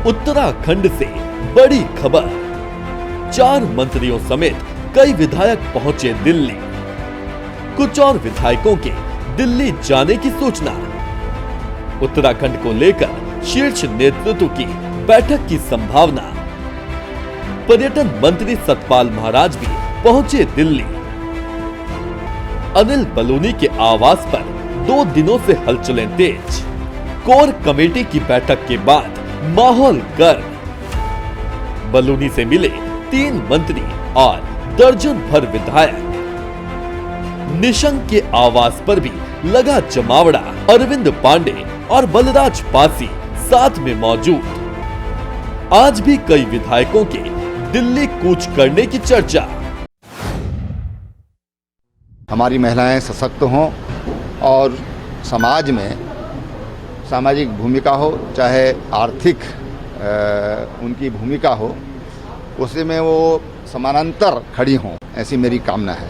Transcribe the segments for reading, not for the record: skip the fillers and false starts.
उत्तराखंड से बड़ी खबर। 4 मंत्रियों समेत कई विधायक पहुंचे दिल्ली। कुछ और विधायकों के दिल्ली जाने की सूचना। उत्तराखंड को लेकर शीर्ष नेतृत्व की बैठक की संभावना। पर्यटन मंत्री सतपाल महाराज भी पहुंचे दिल्ली। अनिल बलूनी के आवास पर 2 दिनों से हलचलें तेज। कोर कमेटी की बैठक के बाद माहौल गर्म। बलूनी से मिले 3 मंत्री और दर्जन भर विधायक। निशंक के आवास पर भी लगा जमावड़ा। अरविंद पांडे और बलराज पासी साथ में मौजूद। आज भी कई विधायकों के दिल्ली कूच करने की चर्चा। हमारी महिलाएं सशक्त हों और समाज में सामाजिक भूमिका हो, चाहे आर्थिक उनकी भूमिका हो, उसी में वो समानांतर खड़ी हों, ऐसी मेरी कामना है।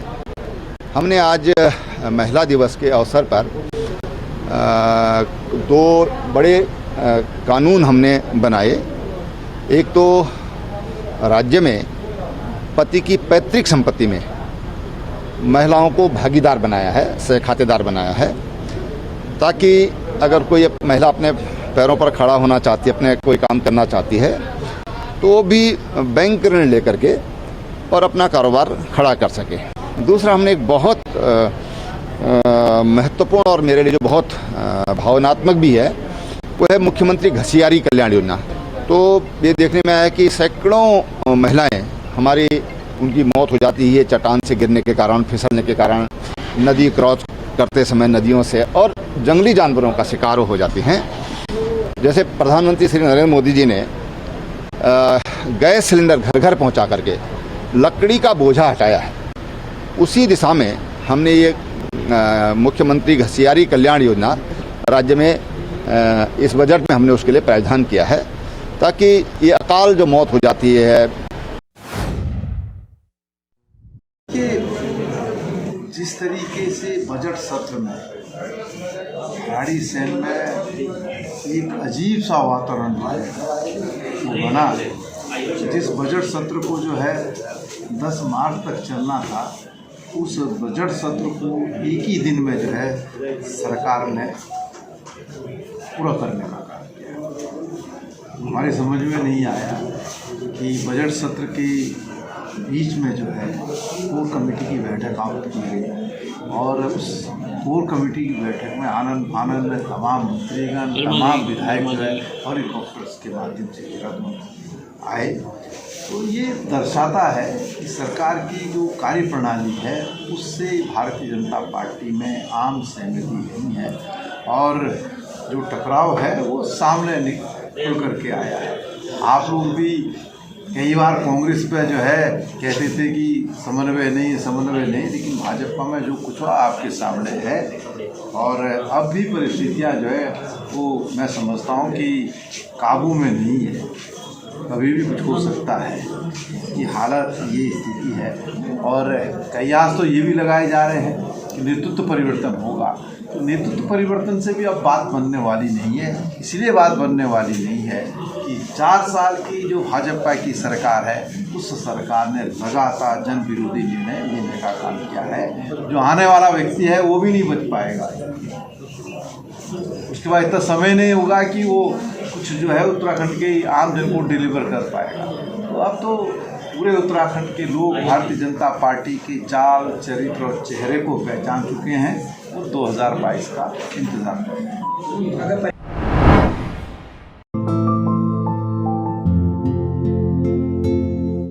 हमने आज महिला दिवस के अवसर पर 2 बड़े कानून हमने बनाए। एक तो राज्य में पति की पैतृक संपत्ति में महिलाओं को भागीदार बनाया है, सहखातेदार बनाया है, ताकि अगर कोई महिला अपने पैरों पर खड़ा होना चाहती है, अपने कोई काम करना चाहती है, तो वो भी बैंक ऋण लेकर के और अपना कारोबार खड़ा कर सके। दूसरा, हमने एक बहुत महत्वपूर्ण और मेरे लिए जो बहुत भावनात्मक भी है, वो है मुख्यमंत्री घसियारी कल्याण योजना। तो ये देखने में आया कि सैकड़ों महिलाएं हमारी उनकी मौत हो जाती है चट्टान से गिरने के कारण, फिसलने के कारण, नदी क्रॉस करते समय नदियों से, और जंगली जानवरों का शिकार हो जाती हैं। जैसे प्रधानमंत्री श्री नरेंद्र मोदी जी ने गैस सिलेंडर घर घर पहुंचा करके लकड़ी का बोझा हटाया है, उसी दिशा में हमने ये मुख्यमंत्री घसियारी कल्याण योजना राज्य में इस बजट में हमने उसके लिए प्रावधान किया है, ताकि ये अकाल जो मौत हो जाती है। जिस तरीके से बजट सत्र में गाड़ी सेल में एक अजीब सा वातावरण बना, जिस बजट सत्र को जो है 10 मार्च तक चलना था, उस बजट सत्र को एक ही दिन में जो है सरकार ने पूरा करने का काम किया। हमारी समझ में नहीं आया कि बजट सत्र के बीच में जो है कोर कमेटी की बैठक आउट की गई, और उस कोर कमेटी की बैठक में आनंद तमाम मंत्रीगण, तमाम विधायक जो है हेलीकॉप्टर्स के माध्यम से देहरादून आए। तो ये दर्शाता है कि सरकार की जो कार्यप्रणाली है उससे भारतीय जनता पार्टी में आम सहमति नहीं है, और जो टकराव है वो सामने निकल करके आया है। आप लोग भी कई बार कांग्रेस पे जो है कहते थे कि समन्वय नहीं, लेकिन भाजपा में जो कुछ हुआ आपके सामने है, और अब भी परिस्थितियां जो है वो मैं समझता हूं कि काबू में नहीं है, कभी भी कुछ हो सकता है। कि हालत ये स्थिति है, और कयास तो ये भी लगाए जा रहे हैं कि नेतृत्व परिवर्तन होगा। तो नेतृत्व परिवर्तन से भी अब बात बनने वाली नहीं है। इसलिए बात बनने वाली नहीं है कि 4 साल की जो भाजपा की सरकार है, उस सरकार ने लगातार जन विरोधी निर्णय लेने का काम किया है। जो आने वाला व्यक्ति है वो भी नहीं बच पाएगा। उसके बाद इतना समय नहीं होगा कि वो कुछ जो है उत्तराखंड के आम जन को डिलीवर कर पाएगा। तो अब तो पूरे उत्तराखंड के लोग भारतीय जनता पार्टी के चाल, चरित्र और चेहरे को पहचान चुके हैं। वो 2022 का इंतजार कर रहे हैं।